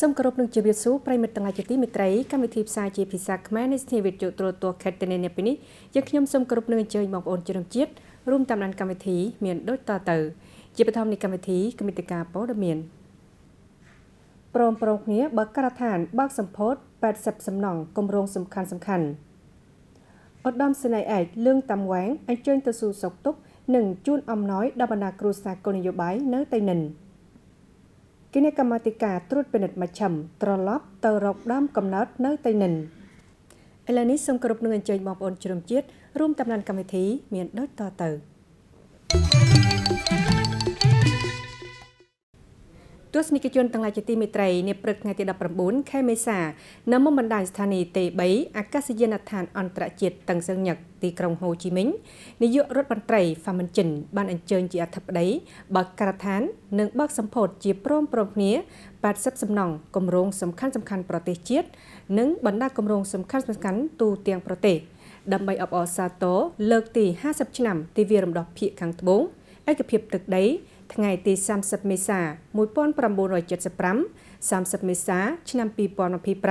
សូមគោរពនឹងជម្រាបសួរប្រិយមិត្តទាំងឡាយជាទីមេត្រីកម្មវិធីផ្សាយជាភាសាខ្មែរនៃស្ថានីយ៍វិទ្យុទូរទស្សន៍ខេត្តតេនេះពីនេះយើងខ្ញុំសូមគោរពនឹងអញ្ជើញបងប្អូនជនជាតិរួមតាមដានកម្មវិធីមានដូចតទៅជាបឋមនៃកម្មវិធីគមិតការព័ត៌មានព្រមគ្នាបើកការដ្ឋានបើកសម្ពោធ80សំណង់គម្រោងសំខាន់ឧត្តមសេនីយ៍ឯកលឿងតាមវ៉ាងអញ្ជើញទៅសួរសុខទុក្ខនិងជូនអំណោយដល់បណ្ដាគ្រួសារគោលនយោបាយនៅតៃនិនគណៈកម្មាធិការត្រួតពិនិត្យមជ្ឈិមត្រឡប់ទៅរកដើមកំណើតនៅតៃនិនឥឡូវនេះសូមគោរពនឹងអញ្ជើញបងប្អូនជនជាតិរួមតាមដានកម្មវិធីមានដូចតទៅទស្សនិកជនទាំងឡាយជាទីមេត្រីនាព្រឹកថ្ងៃទី19ខែមេសានៅមុំបណ្ដាញស្ថានីយ៍ទេ3អាកាសយានដ្ឋានអន្តរជាតិតឹងសឹងញឹកទីក្រុងហូជីមិញនាយករដ្ឋមន្ត្រីហ្វាមិនចិនបានអញ្ជើញជាអធិបតីបើកការដ្ឋាននិងបើកសម្ពោធជាព្រមគ្នា80សំណង់គម្រោងសំខាន់ប្រទេសជាតិនិងបណ្ដាគម្រោងសំខាន់ទូទាំងប្រទេសដើម្បីអបអរសាទរលើកទី50ឆ្នាំទិវារំដោះភាគខាងត្បូងឯកភាពទឹកដីថ្ងៃទី30មេសា1975 30មេសាឆ្នាំ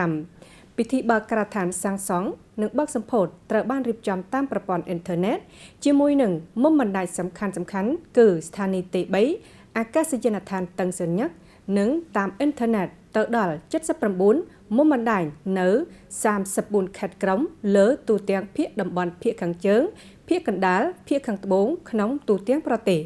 2025ពិធីបើកការដ្ឋានសាងសង់និងបើកសម្ពោធត្រូវបានរៀបចំតាមប្រព័ន្ធអ៊ីនធឺណិតជាមួយនឹងមុំបណ្ដាញសំខាន់គឺស្ថានីយ៍ទេ3អាកាសយានដ្ឋានតឹងសឹងញឹកនិងតាមអ៊ីនធឺណិតទៅដល់79មុំបណ្ដាញនៅ34ខេត្តក្រុងលើទូទាំងភាគតំបន់ភាគខាងជើងភាគកណ្ដាលភាគខាងត្បូងក្នុងទូទាំងប្រទេស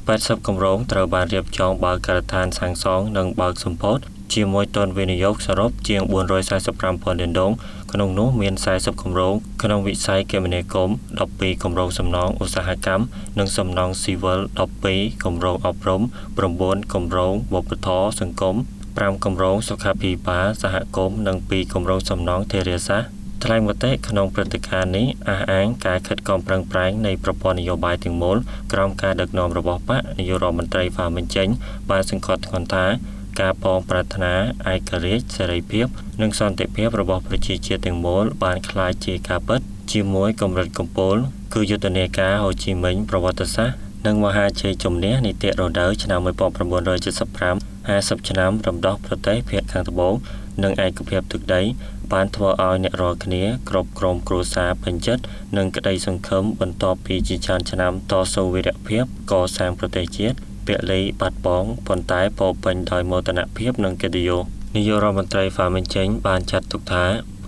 80គម្រោងត្រូវបានរៀបចំបើកការដ្ឋានសាងសង់និងបើកសម្ពោធជាមួយទុនវិនិយោគសរុបជាង445,000លានដុល្លារក្នុងនោះមាន40គម្រោងក្នុងវិស័យគមនាគមន៍12គម្រោងសំណង់ឧស្សាហកម្មនិងសំណង់ស៊ីវិល12គម្រោងអប់រំ9គម្រោងវប្បធម៌សង្គម5គម្រោងសុខាភិបាលសហគមន៍និង2គម្រោងសំណង់ធារាសាស្ត្រថ្លែងមតិក្នុងព្រឹត្តិការណ៍នេះអះអាងការខិតខំប្រឹងប្រែងនៃប្រព័ន្ធនយោបាយទាំងមូលក្រោមការដឹកនាំរបស់បកនាយករដ្ឋមន្ត្រីហ្វាមិនចេញបានសង្កត់ធ្ងន់ថាការប៉ងប្រាថ្នាឯករាជ្យសេរីភាពនិងសន្តិភាពរបស់ប្រជាជាតិទាំងមូលបានក្លាយជាការពិតជាមួយកម្រិតកំពូលគឺយុទ្ធនាការហូជីមិញប្រវត្តិសាស្ត្រនិងមហាជ័យជំនះនីតិរដូវឆ្នាំ1975 50ឆ្នាំរំដោះប្រទេសភាគខាងត្បូងនិងឯកភាពទឹកដីបានធ្វើឲ្យអ្នករាល់គ្នាគ្រប់គ្រងគ្រួសារពេញចិត្តនិងក្តីសង្ឃឹមបន្ទាប់ពីជាច្រើនឆ្នាំតស៊ូវីរភាពកសាងប្រទេសជាតិពលីបាត់បង់ប៉ុន្តែពោពេញដោយមោទនភាពនិងកិត្តិយសនាយករដ្ឋមន្ត្រីហ្វាមិនចេញបានចាត់ទុកថា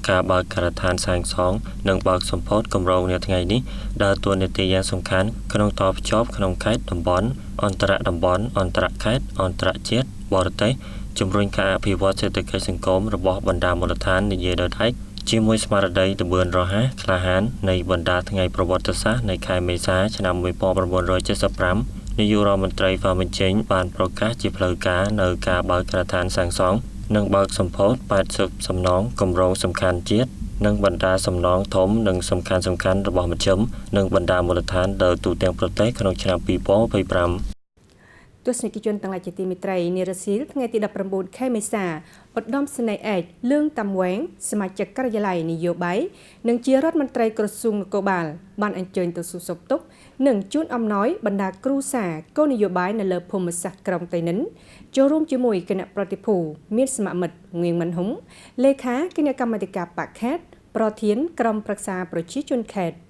ការបើកការដ្ឋានសាងសង់និងបើកសម្ពោធគម្រោងនៅថ្ងៃនេះដើរតួនាទីយ៉ាងសំខាន់ក្នុងតភ្ជាប់ក្នុងខេត្តតំបន់អន្តរតំបន់អន្តរខេត្តអន្តរជាតិបរទេសជំរុញការអភិវឌ្ឍសេដ្ឋកិច្ចសង្គមរបស់បណ្ដាមូលដ្ឋាននិយាយដោយឡែកជាមួយស្មារតីល្បឿនរហ័សក្លាហាននៃបណ្ដាថ្ងៃប្រវត្តិសាស្ត្រនៃខែមេសាឆ្នាំ1975នាយករដ្ឋមន្ត្រីហ្វាមិនចេញបានប្រកាសជាផ្លូវការនៅការបើកការដ្ឋានសាងសង់និងបើកសម្ពោធ80សំណង់គម្រោងសំខាន់ជាតិនិងបណ្ដាសំណង់ធំនិងសំខាន់របស់មជ្ឈិមនិងបណ្ដាមូលដ្ឋាននៅទូទាំងប្រទេសក្នុងឆ្នាំ2025ទស្សនិកជនទាំងឡាយជាទីមេត្រីនារសៀលថ្ងៃទី19ខែមេសាឧត្តមសេនីយ៍ឯកលឿងតាមវ៉ាងសមាជិកការិយាល័យនយោបាយនិងជារដ្ឋមន្ត្រីក្រសួងនគរបាលបានអញ្ជើញទៅសួរសុខទុក្ខនិងជូនអំណោយបណ្ដាគ្រួសារគោលនយោបាយនៅលើភូមិសាស្ត្រក្រុងតៃនិនចូលរួមជាមួយគណៈប្រតិភូមានសមាមិត្តងៀងមិនហុងលេខាគណៈកម្មាធិការបកខេត្តប្រធានក្រុមប្រឹក្សាប្រជាជនខេត្ត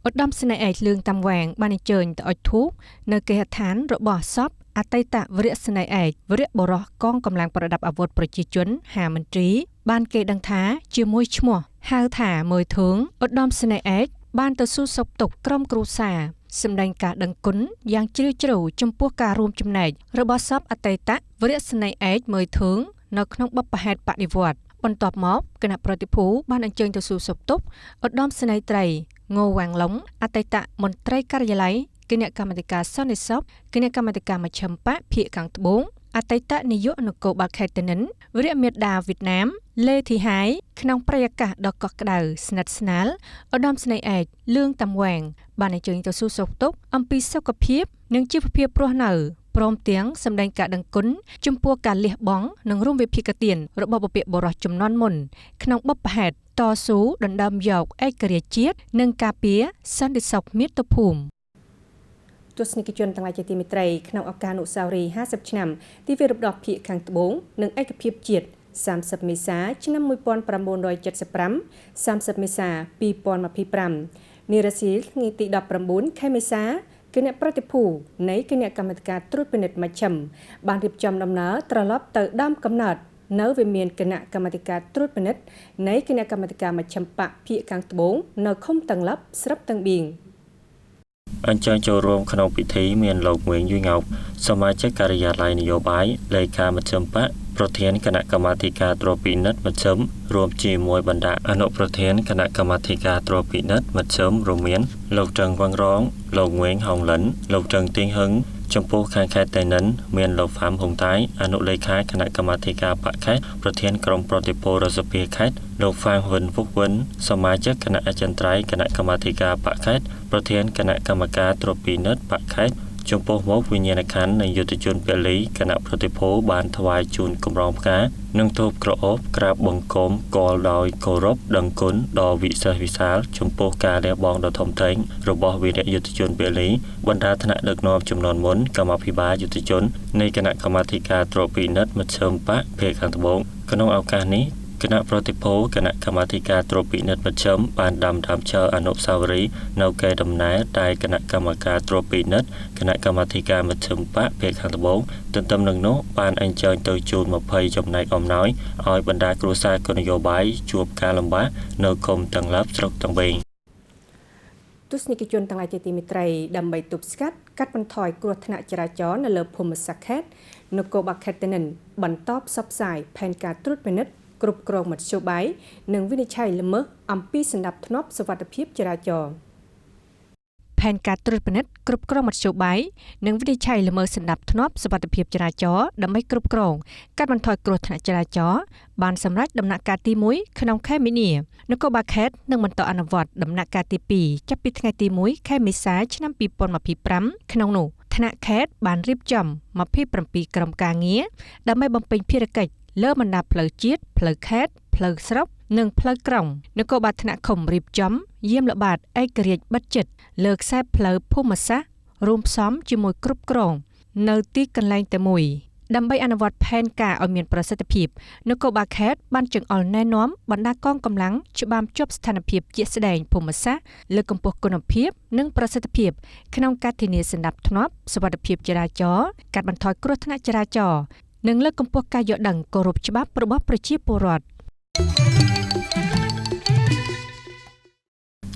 ឧត្តមសេនីយ៍ឯកលឿងតាមវ៉ាងបានអញ្ជើញទៅអុជធូបនៅគេហដ្ឋានរបស់សពអតីតវរសេនីយ៍ឯកវរៈបរោះកងកម្លាំងប្រដាប់អាវុធប្រជាជនហាមន្ត្រីបានគេដឹងថាជាមួយឈ្មោះហៅថាមើធឿងឧត្តមសេនីយ៍ឯកបានទៅសួរសុខទុក្ខក្រុមគ្រួសារសម្ដែងការដឹងគុណយ៉ាងជ្រាលជ្រៅចំពោះការរួមចំណែករបស់សពអតីតវរសេនីយ៍ឯកមើធឿងនៅក្នុងបបហេតុបដិវត្តន៍បន្ទាប់មកគណៈប្រតិភូបានអញ្ជើញទៅសួរសុខទុក្ខឧត្តមសេនីយ៍ត្រីងូវ៉ាងឡុងអតីតមន្ត្រីការិយាល័យគណៈកម្មាធិការសន្តិសុខគណៈកម្មាធិការមជ្ឈិមបកភាគខាងត្បូងអតីតនាយកនគរបាលខេត្តតេនិនវរមេដាវៀតណាមលេធីហៃក្នុងប្រយាករដ៏កក់ក្ដៅស្និទ្ធស្នាលឧត្តមសេនីយ៍ឯកលឿងតាមវ៉ាងបានអញ្ជើញទៅសួរសុខទុក្ខអំពីសុខភាពនិងជីវភាពរស់នៅព្រមទាំងសម្ដែងការដឹងគុណចំពោះការលះបង់និងរួមវិភាគទានរបស់បុព្វបុរសជំនាន់មុនក្នុងបបហេតុតស៊ូដណ្ដើមយកឯករាជ្យជាតិនិងការពារសន្តិសុខមាតុភូមិ ទស្សនិកជនទាំងឡាយជាទីមេត្រីក្នុងឱកាសអនុស្សាវរីយ៍50ឆ្នាំទីវាយរំដោះភាគខាងត្បូងនិងឯកភាពជាតិ30មេសាឆ្នាំ1975 30មេសា2025នារសៀលថ្ងៃទី19ខែមេសាគណៈប្រតិភូនៃគណៈកម្មាធិការត្រួតពិនិត្យមជ្ឈិមបានរៀបចំដំណើរត្រឡប់ទៅដើមកំណើតនៅវិមានគណៈកម្មាធិការត្រួតពិនិត្យនៃគណៈកម្មាធិការមជ្ឈិមបកភាគខាងត្បូងនៅឃុំតឹងឡប់ស្រុកតឹងបៀងអញ្ជើញចូលរួមក្នុងពិធីមានលោកងឿងយូងោកសមាជិកការិយាល័យនយោបាយលេខាមជ្ឈិមបកប្រធានគណៈកម្មាធិការត្រួតពិនិត្យមជ្ឈិមរួមជាមួយបណ្ដាអនុប្រធានគណៈកម្មាធិការត្រួតពិនិត្យមជ្ឈិមរួមមានលោកត្រឹងវងរងលោកងឿងហុងលិនលោកត្រឹងទីងហឹងចំពោះខាងខេត្តតៃនិនមានលោកហ្វាមហុងតៃអនុលេខាគណៈកម្មាធិការបកខេត្តប្រធានក្រុមប្រតិពលរដ្ឋសភាខេត្តលោកហ្វាងវិនវុកវិនសមាជិកគណៈអចិន្ត្រៃយ៍គណៈកម្មាធិការបកខេត្តប្រធានគណៈកម្មការត្រួតពិនិត្យបកខេត្តចំពោះមុខវិញ្ញាណក្ខន្ធនៃយុទ្ធជនពលីគណៈប្រតិពលបានថ្វាយជូនកម្រងផ្កានិងធូបក្រអូបក្រាបបង្គំគោលដោយគោរពដឹងគុណដ៏វិសេសវិសាលចំពោះការលះបង់ដ៏ធំធេងរបស់វីរយុទ្ធជនពលីបណ្ដាថ្នាក់ដឹកនាំចំនួនមុនកម្មាភិបាលយុទ្ធជននៃគណៈកម្មាធិការត្រួតពិនិត្យមជ្ឈិមបកភាគខាងត្បូងក្នុងឱកាសនេះគណៈប្រតិពលគណៈកម្មាធិការត្រួតពិនិត្យមជ្ឈិមបានដាំដើមឈើអនុស្សាវរីយ៍នៅកែដំណែលដែលគណៈកម្មការត្រួតពិនិត្យគណៈកម្មាធិការមជ្ឈិមបកភាគខាងត្បូងទន្ទឹមនឹងនោះបានអញ្ជើញទៅជូន20ចំណែកអំណោយឲ្យបណ្ដាគ្រួសារគោលនយោបាយជួបការលំបាកនៅឃុំតឹងឡាប់ស្រុកតឹងបេងទស្សនិកជនទាំងឡាយជាទីមេត្រីដើម្បីទប់ស្កាត់កាត់បន្ថយគ្រោះថ្នាក់ចរាចរណ៍នៅលើភូមិសាស្ត្រខេត្តនគរបាលខេត្តតេនិនបន្តផ្សព្វផ្សាយផែនការត្រួតពិនិត្យគ្រប់គ្រងមធ្យោបាយនិងវិនិច្ឆ័យល្មើសអំពីសណ្ដាប់ធ្នាប់សុវត្ថិភាពចរាចរណ៍ផែនការត្រួតពិនិត្យគ្រប់គ្រងមធ្យោបាយនិងវិនិច្ឆ័យល្មើសសណ្ដាប់ធ្នាប់សុវត្ថិភាពចរាចរណ៍ដើម្បីគ្រប់គ្រងកាត់បន្ថយគ្រោះថ្នាក់ចរាចរណ៍បានសម្រេចដំណាក់កាលទី1ក្នុងខែមីនានគរបាលខេត្តនឹងបន្តអនុវត្តដំណាក់កាលទី2ចាប់ពីថ្ងៃទី1ខែមេសាឆ្នាំ2025ក្នុងនោះថ្នាក់ខេត្តបានរៀបចំ27ក្រុមការងារដើម្បីបំពេញភារកិច្ចលើបណ្ដាផ្លូវជាតិផ្លូវខេត្តផ្លូវស្រុកនិងផ្លូវក្រុងនគរបាលថ្នាក់ឃុំរៀបចំយាមល្បាតឯករាជ្យបិទជិតលើខ្សែផ្លូវភូមិសាស្ត្ររួមផ្សំជាមួយគ្រប់គ្រងនៅទីកន្លែងតែមួយដើម្បីអនុវត្តផែនការឲ្យមានប្រសិទ្ធភាពនគរបាលខេត្តបានចង្អុលណែនាំបណ្ដាកងកម្លាំងច្បាមជាប់ស្ថានភាពជាក់ស្ដែងភូមិសាស្ត្រលើកកម្ពស់គុណភាពនិងប្រសិទ្ធភាពក្នុងការធានាសណ្ដាប់ធ្នាប់សុវត្ថិភាពចរាចរណ៍កាត់បន្ថយគ្រោះថ្នាក់ចរាចរណ៍និងលើកកម្ពស់ការយល់ដឹងគោរពច្បាប់របស់ប្រជាពលរដ្ឋ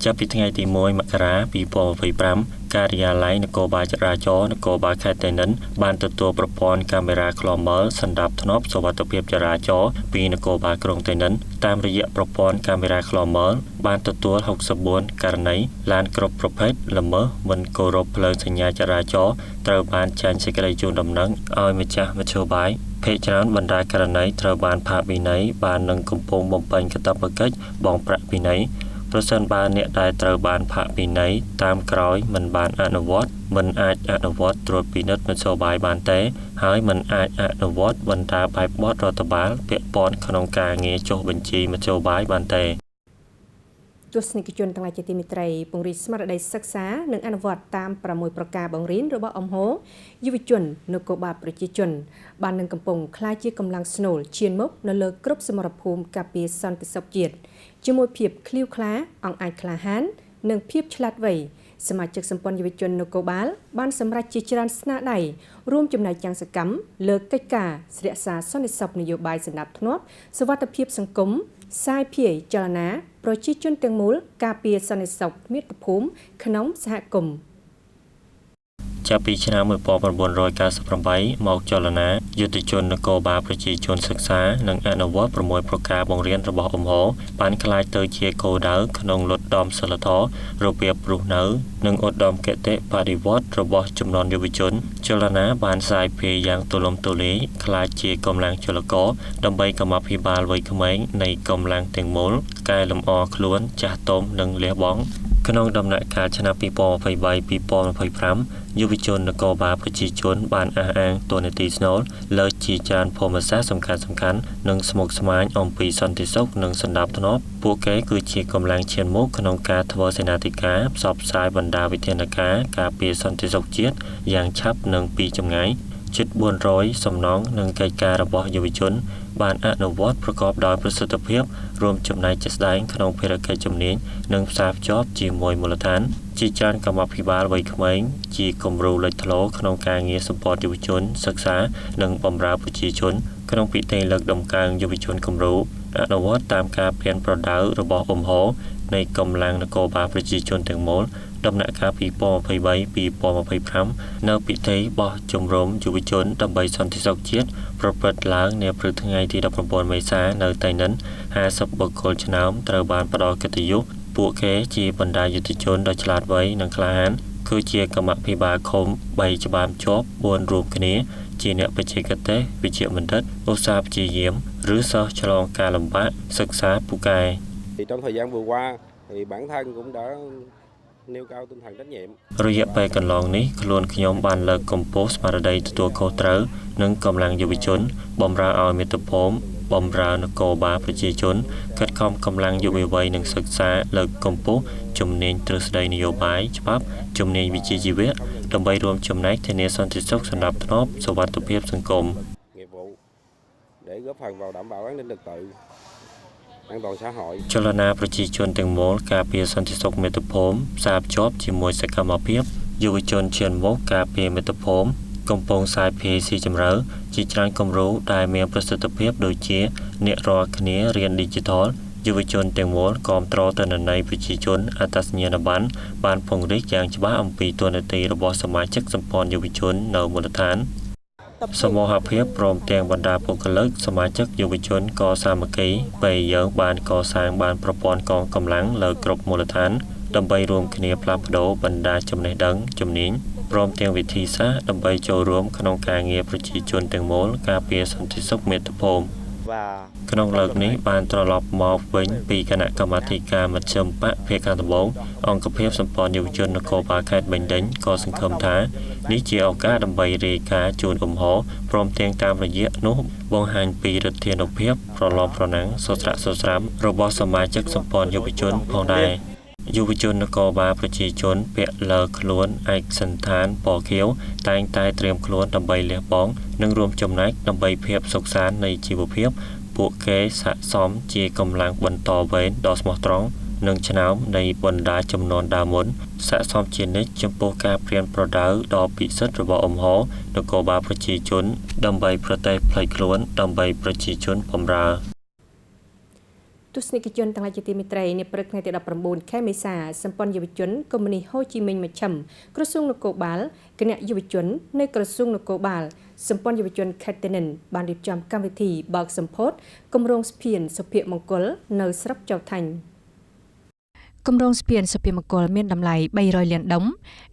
ចាប់ពីថ្ងៃទី1មករា2025ការិយាល័យនគរបាលចរាចរណ៍នគរបាលខេត្តតេនិនបានទទួលប្រព័ន្ធកាមេរ៉ាឃ្លាំមើលសណ្ដាប់ធ្នាប់សុវត្ថិភាពចរាចរណ៍ពីនគរបាលក្រុងតេនិនតាមរយៈប្រព័ន្ធកាមេរ៉ាឃ្លាំមើលបានទទួល64ករណីឡានគ្រប់ប្រភេទល្មើសមិនគោរពភ្លើងសញ្ញាចរាចរណ៍ត្រូវបានចាញ់សេចក្តីជូនដំណឹងឲ្យម្ចាស់មធ្យោបាយភាគច្រើនបណ្ដាករណីត្រូវបានផាកពិន័យបាននឹងកំពុងបំពេញកាតព្វកិច្ចបង់ប្រាក់ពិន័យប្រសិនបើអ្នកដែលត្រូវបានផាកពិន័យតាមក្រោយមិនបានអនុវត្តមិនអាចអនុវត្តត្រួតពិនិត្យមធ្យោបាយបានទេហើយមិនអាចអនុវត្តបណ្ដាបែបបទរដ្ឋបាលពាក់ព័ន្ធក្នុងការងារចុះបញ្ជីមធ្យោបាយបានទេទស្សនិកជនទាំងឡាយជាទីមេត្រីពង្រីកស្មារតីសិក្សានិងអនុវត្តតាម6ប្រការបង្រៀនរបស់អង្គរយុវជននគរបាលប្រជាជនបាននឹងកំពុងក្លាយជាកម្លាំងស្នូលឈានមុខនៅលើគ្រប់សមរភូមិការពារសន្តិសុខជាតិជាមួយភាពឃ្លាវខ្លាអង្អាចក្លាហាននិងភាពឆ្លាតវៃសមាជិកសម្ព័ន្ធយុវជននគរបាលបានសម្រេចជាច្រើនស្នាដៃរួមចំណែកយ៉ាងសកម្មលើកិច្ចការរក្សាសន្តិសុខនយោបាយសណ្ដាប់ធ្នាប់សុវត្ថិភាពសង្គមសាយភាយចលនាប្រជាជនទាំងមូលការពារសន្តិសុខមាតុភូមិក្នុងសហគមន៍ចាប់ពីឆ្នាំ1998មកចលនាយុទ្ធជននគរបាលប្រជាជនសិក្សានិងអនុវត្ត6ប្រការបង្រៀនរបស់អង្គរបានក្លាយទៅជាគោលដៅក្នុងលុតដំសិលធម៌របៀបរស់នៅនិងឧត្តមគតិបរិវត្តរបស់ចំនួនយុវជនចលនាបានសាយភាយយ៉ាងទូលំទូលាយក្លាយជាកម្លាំងចលករដើម្បីកម្មាភិបាលវ័យក្មេងនៃកម្លាំងទាំងមូលកែលម្អខ្លួនចាស់ទុំនិងលះបង់ ក្នុងដំណាក់កាលឆ្នាំ2023-2025យុវជននគរបាលប្រជាជនបានអះអាងតួនាទីស្នូលលើជាច្រើនភូមិសាស្ត្រសំខាន់ៗនិងស្មុគស្មាញអំពីសន្តិសុខនិងសណ្ដាប់ធ្នាប់ពួកគេគឺជាកម្លាំងឈានមុខក្នុងការធ្វើសេនាធិការផ្សព្វផ្សាយបណ្ដាវិធានការការពារសន្តិសុខជាតិយ៉ាងឆាប់និងពីចម្ងាយជិត400សំណងនិងកិច្ចការរបស់យុវជនបានអនុវត្តប្រកបដោយប្រសិទ្ធភាពរួមចំណែកជាក់ស្ដែងក្នុងភារកិច្ចជំនាញនិងផ្សារភ្ជាប់ជាមួយមូលដ្ឋានជាច្រើនកម្មវិធីវ័យក្មេងជាគំរូលេចធ្លោក្នុងការងារសម្ព័ន្ធយុវជនសិក្សានិងបម្រើប្រជាជនក្នុងពិធីលើកតម្កើងយុវជនគំរូអនុវត្តតាមការប្រៀនប្រដៅរបស់នៃកម្លាំងនគរបាលប្រជាជនទាំងមូលដំណាក់កាល2023-2025នៅពិធីបោះជំរំយុវជនដើម្បីសន្តិសុខជាតិប្រព្រឹត្តឡើងនាព្រឹកថ្ងៃទី19មេសានៅតៃនិន50បុគ្គលឆ្នើមត្រូវបានផ្ដល់កិត្តិយសពួកគេជាបណ្ដាយុទ្ធជនដ៏ឆ្លាតវៃនិងក្លាហានគឺជាគណៈភិបាលឃុំ3ច្បាប់ជាប់4រួមគ្នាជាអ្នកបច្ចេកទេសវិជ្ជាបណ្ឌិតឧស្សាហ៍ព្យាយាមឬសិស្សឆ្លងការលំបាកសិក្សាពូកែ Trong thời gian vừa qua thì bản thân cũng đã nêu cao tinh thần trách nhiệm រយៈពេលកន្លងនេះខ្លួនខ្ញុំបានលើកកម្ពស់ស្មារតីទទួលខុសត្រូវនិងកម្លាំងយុវជនបម្រើឲ្យមាតុភូមិបម្រើនគរបាលប្រជាជនខិតខំកម្លាំងយុវវ័យនិងសិក្សាលើកកម្ពស់ជំនាញទ្រឹស្ដីនយោបាយច្បាប់ជំនាញវិជ្ជាជីវៈដើម្បីរួមចំណែកធានាសន្តិសុខសណ្ដាប់ធ្នាប់សុវត្ថិភាពសង្គម nghiệp vụ để góp phần vào đảm bảo an ninh trật tự an toàn xã hội ចលនាប្រជាជនទាំងមូលការពារសន្តិសុខមាតុភូមិផ្សារភ្ជាប់ជាមួយសកម្មភាពយុវជនឈានមុខការពារមាតុភូមិកំពុងសាយភាយស៊ីជម្រៅជាច្រើនគំរូដែលមានប្រសិទ្ធភាពដូចជាអ្នករាល់គ្នារៀន Digital យុវជនទាំងមូលគាំទ្រទិន្នន័យប្រជាជនអត្តសញ្ញាណប័ណ្ណបានពង្រីកយ៉ាងច្បាស់អំពីតួនាទីរបស់សមាជិកសម្ព័ន្ធយុវជននៅមូលដ្ឋានសមូហភាពព្រមទាំងបណ្ដាបុគ្គលិកសមាជិកយុវជនកសាមគ្គីពេលយើងបានកសាងបានប្រព័ន្ធកងកម្លាំងលើគ្រប់មូលដ្ឋានដើម្បីរួមគ្នាផ្លាស់ប្ដូរបណ្ដាចំណេះដឹងជំនាញព្រមទាំងវិធីសាស្ត្រដើម្បីចូលរួមក្នុងការងារប្រជាជនទាំងមូលការពារសន្តិសុខមាតុភូមិក្នុងលើកនេះបានត្រឡប់មកវិញពីគណៈកម្មាធិការមជ្ឈិមបកភាគខាងត្បូងអង្គភាពសម្ព័ន្ធយុវជននគរបាលខេត្តបេញดินក៏សង្ឃឹមថានេះជាឱកាសដើម្បីរាយការណ៍ជូនលំហព្រមទាំងតាមរយៈនោះបង្ហាញពីឫទ្ធានុភាពប្រឡំប្រណាំងសុស្រាក់សុស្រាំរបស់សមាជិកសម្ព័ន្ធយុវជនផងដែរយុវជននគរបាលប្រជាជនពាក់លើខ្លួនឯកសន្តានពណ៌ខៀវតែងតែត្រៀមខ្លួនដើម្បីលះបង់និងរួមចំណែកដើម្បីភាពសុខសាន្តនៃជីវភាពពួកគេស័ក្តិសមជាកម្លាំងបន្តវេនដ៏ស្មោះត្រង់និងឆ្នើមនៃបណ្ដាចំនួនដើមមុនស័ក្តិសមជានិច្ចចំពោះការព្រៀនប្រដៅដ៏ពិសិដ្ឋរបស់នគរបាលប្រជាជនដើម្បីប្រទេសផ្លេចខ្លួនដើម្បីប្រជាជនបម្រើទស្សនិកជនទាំងឡាយជាទីមេត្រីនាព្រឹកថ្ងៃទី19ខែមេសាសម្ព័ន្ធយុវជនកុម្មុយនីសហូជីមិញមជ្ឈិមក្រសួងនគរបាលគណៈយុវជននៃក្រសួងនគរបាលសម្ព័ន្ធយុវជនខេត្តតេនិនបានរៀបចំកម្មវិធីបើកសម្ពោធគម្រោងស្ពានសុភមង្គលនៅស្រុកចៅថាញ់គម្រោងស្ពានសុភមង្គលមានតម្លៃ300លានដុំ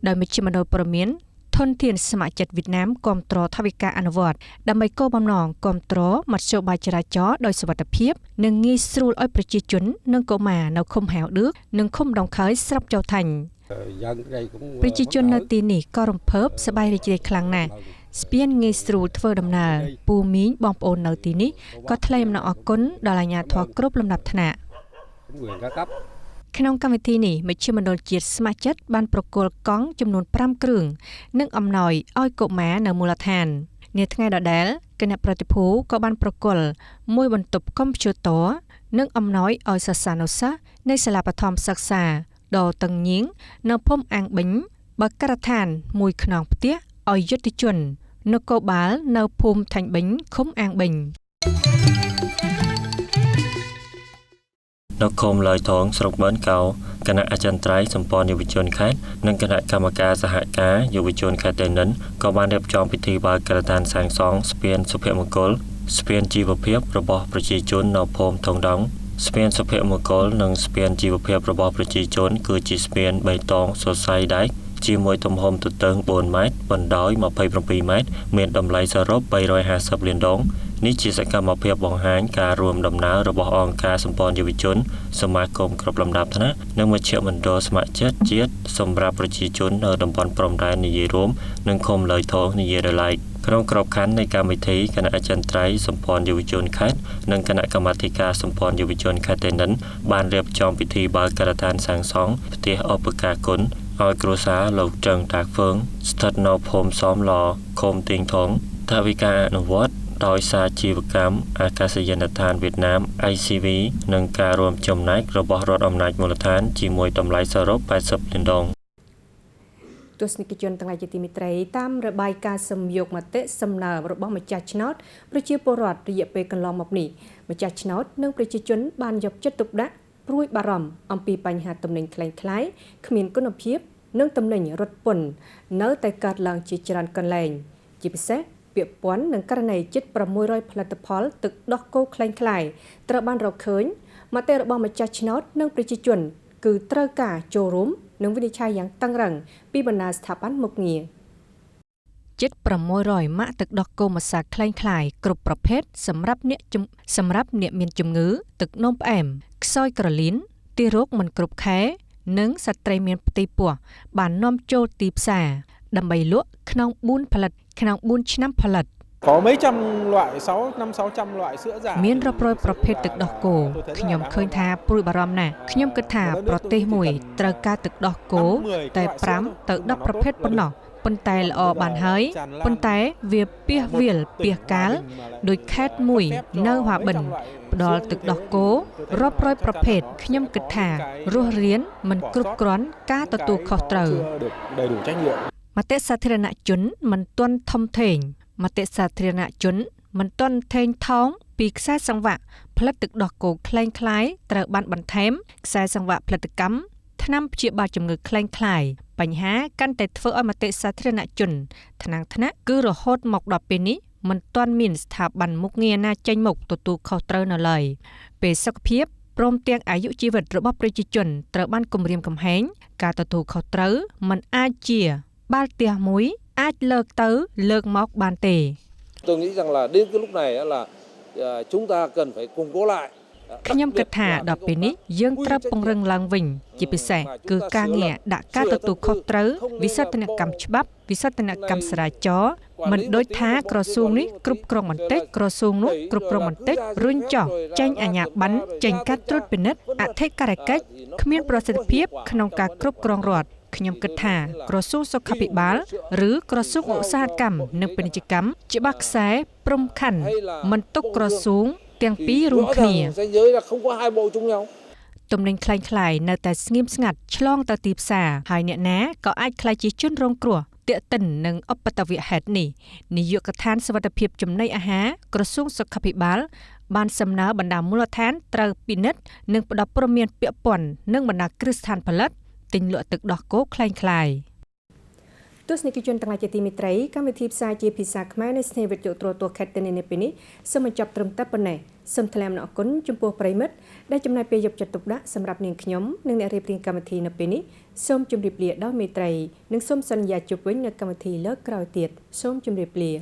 ដោយមជ្ឈមណ្ឌលព័ត៌មានធនធានស្ម័គ្រចិត្តវៀតណាមគាំទ្រថវិកាអនុវត្តដើម្បីគោលបំណងគាំទ្រមធ្យោបាយចរាចរណ៍ដោយសុវត្ថិភាពនិងងាយស្រួលឲ្យប្រជាជននិងកុមារនៅឃុំហៅឌឿកនិងឃុំដងខើយស្រុកចៅថាញ់ប្រជាជននៅទីនេះក៏រំភើបសប្បាយរីករាយខ្លាំងណាស់ស្ពានងាយស្រួលធ្វើដំណើរពូមីងបងប្អូននៅទីនេះក៏ថ្លែងអំណរអគុណដល់អាជ្ញាធរគ្រប់លំដាប់ថ្នាក់ក្នុងកម្មវិធីនេះមជ្ឈមណ្ឌលជាតិស្ម័គ្រចិត្តបានប្រគល់កង់ចំនួន5គ្រឿងនិងអំណោយឲ្យកុមារនៅមូលដ្ឋាននាថ្ងៃដដែលគណៈប្រតិភូក៏បានប្រគល់មួយបន្ទប់កុំព្យូទ័រនិងអំណោយឲ្យសិស្សានុសិស្សនៃសាលាបឋមសិក្សាដ៏តឹងញៀងនៅភូមិអាំងបិញបើកការដ្ឋានមួយខ្នងផ្ទះឲ្យយុទ្ធជននគរបាលនៅភូមិថាញ់បិញឃុំអាំងបិញនៅឃុំឡយថងស្រុកបឺនកោគណៈអចិន្ត្រៃយ៍សម្ព័ន្ធយុវជនខេត្តនិងគណៈកម្មការសហការយុវជនខេត្តតេនិនក៏បានរៀបចំពិធីបើកការដ្ឋានសាងសង់ស្ពានសុភមង្គលស្ពានជីវភាពរបស់ប្រជាជននៅភូមិថងដងស្ពានសុភមង្គលនិងស្ពានជីវភាពរបស់ប្រជាជនគឺជាស្ពានបៃតងសរសៃដែកជាមួយទំហំទទឹង4ម៉ែត្របណ្ដោយ27ម៉ែត្រមានតម្លៃសរុប350លានដុល្លារ នេះជាសកម្មភាពបង្ហាញការរួមដំណើររបស់អង្គការសម្ព័ន្ធយុវជនសមាគមគ្រប់លំដាប់ថ្នាក់និងមជ្ឈមណ្ឌលស្ម័គ្រចិត្តជាតិសម្រាប់ប្រជាជននៅតំបន់ព្រំដែននិយាយរួមនិងឃុំលើយថងនិយាយដោយឡែកក្នុងក្របខ័ណ្ឌនៃកម្មវិធីគណៈអចិន្ត្រៃយ៍សម្ព័ន្ធយុវជនខេត្តនិងគណៈកម្មាធិការសម្ព័ន្ធយុវជនខេត្តតេនិនបានរៀបចំពិធីបើកការដ្ឋានសាងសង់ផ្ទះឧបការគុណឲ្យគ្រួសារលោកចឹងតាហ្វឹងស្ថិតនៅភូមិសំឡឃុំទៀងថងថាវិការអនុវត្តដោយសារជីវកម្មអាកាសយានដ្ឋានវៀតណាម ICV និងការរួមចំណែករបស់រដ្ឋអំណាចមូលដ្ឋានជាមួយតម្លៃសរុប80លានដងទស្សនិកជនទាំងឡាយជាទីមេត្រីតាមរបាយការណ៍សំយោគមតិសំណើរបស់ម្ចាស់ឆ្នោតប្រជាពលរដ្ឋរយៈពេលកន្លងមកនេះម្ចាស់ឆ្នោតនិងប្រជាជនបានយកចិត្តទុកដាក់ព្រួយបារម្ភអំពីបញ្ហាទំនិញក្លែងក្លាយគ្មានគុណភាពនិងទំនិញរត់ពន្ធនៅតែកើតឡើងជាច្រើនកន្លែងជាពិសេសពាក់ព័ន្ធនឹងករណីជិត600ផលិតផលទឹកដោះគោក្លែងក្លាយត្រូវបានរកឃើញមតិរបស់ម្ចាស់ឆ្នោតនិងប្រជាជនគឺត្រូវការចូលរួមនិងវិនិច្ឆ័យយ៉ាងតឹងរ៉ឹងពីបណ្ដាស្ថាប័នមុខងារជិត600ម៉ាកទឹកដោះគោម្សៅក្លែងក្លាយគ្រប់ប្រភេទសម្រាប់អ្នកមានជំងឺទឹកនោមផ្អែមខ្សោយក្រលៀនទាររោគមិនគ្រប់ខែនិងស្ត្រីមានផ្ទៃពោះបាននាំចូលទីផ្សារដើម្បីលក់ក្នុង4ឆ្នាំផលិតcó mấy trăm loại 500-600 loại sữa giả មានរាប់រយប្រភេទទឹកដោះគោខ្ញុំឃើញថាព្រួយបារម្ភណាស់ខ្ញុំគិតថាប្រទេសមួយត្រូវការទឹកដោះគោតែ5ទៅ10ប្រភេទប៉ុណ្ណោះប៉ុន្តែល្អបានហើយប៉ុន្តែវាពាសវាលពាសកាលដោយខេត្តមួយនៅហាបិនផ្ដល់ទឹកដោះគោរាប់រយប្រភេទខ្ញុំគិតថារស់រានមិនគ្រប់គ្រាន់ការទទួលខុសត្រូវមតិសាធារណជនមិនទាន់ធំធេងមតិសាធារណជនមិនទាន់ថេងថោងពីខ្សែសង្វាក់ផលិតទឹកដោះគោក្លែងក្លាយត្រូវបានបន្ថែមខ្សែសង្វាក់ផលិតកម្មថ្នាំព្យាបាលជំងឺក្លែងក្លាយបញ្ហាកាន់តែធ្វើឲ្យមតិសាធារណជនថ្នាក់គឺរហូតមកដល់ពេលនេះមិនទាន់មានស្ថាប័នមុខងារណាចេញមុខទទួលខុសត្រូវនៅឡើយពេលសុខភាពព្រមទាំងអាយុជីវិតរបស់ប្រជាជនត្រូវបានគំរាមកំហែងការទទួលខុសត្រូវមិនអាចជាបាល់ទះមួយអាចលើកទៅលើកមកបានទេ Tôi nghĩ rằng là đến cái lúc này là chúng ta cần phải củng cố lại ខ្ញុំគិតថាដល់ពេលនេះយើងត្រូវពង្រឹងឡើងវិញជាពិសេសគឺការងារដាក់ការទទួលខុសត្រូវវិសោធនកម្មច្បាប់វិសោធនកម្មចរាចរណ៍មិនដូចថាក្រសួងនេះគ្រប់គ្រងបន្តិចក្រសួងនោះគ្រប់គ្រងបន្តិចរុញចោះចេញអាជ្ញាប័ណ្ណចេញការត្រួតពិនិត្យអធិការកិច្ចគ្មានប្រសិទ្ធភាពក្នុងការគ្រប់គ្រងរដ្ឋខ្ញុំគិតថាក្រសួងសុខាភិបាលឬក្រសួងឧស្សាហកម្មនិងពាណិជ្ជកម្មច្បាស់ខ្សែព្រំខណ្ឌមិនទុកក្រសួងទាំងពីររួមគ្នាទំនិញក្លែងក្លាយនៅតែស្ងៀមស្ងាត់ឆ្លងទៅទីផ្សារហើយអ្នកណាក៏អាចក្លាយជាជនរងគ្រោះទាក់ទិននឹងឧបទ្ទវហេតុនេះនាយកដ្ឋានសុវត្ថិភាពចំណីអាហារក្រសួងសុខាភិបាលបានសំណើបណ្ដាមូលដ្ឋានត្រូវពិនិត្យនិងផ្ដល់ព័ត៌មានពាក់ព័ន្ធនឹងបណ្ដាគ្រឹះស្ថានផលិតទិញលក់ទឹកដោះគោក្លែងក្លាយទស្សនិកជនទាំងឡាយជាទីមេត្រីកម្មវិធីផ្សាយជាភាសាខ្មែរនៃស្នេហ៍វិទ្យុទូរទស្សន៍ខេត្តតេនិននៅពេលនេះសូមបញ្ចប់ត្រឹមតែប៉ុណ្ណេះសូមថ្លែងអំណរគុណចំពោះប្រិមិត្តដែលចំណាយពេលយកចិត្តទុកដាក់សម្រាប់នាងខ្ញុំនិងអ្នករៀបរៀងកម្មវិធីនៅពេលនេះសូមជម្រាបលាដោយមេត្រីនិងសូមសន្យាជួបវិញនៅកម្មវិធីលើកក្រោយទៀតសូមជម្រាបលា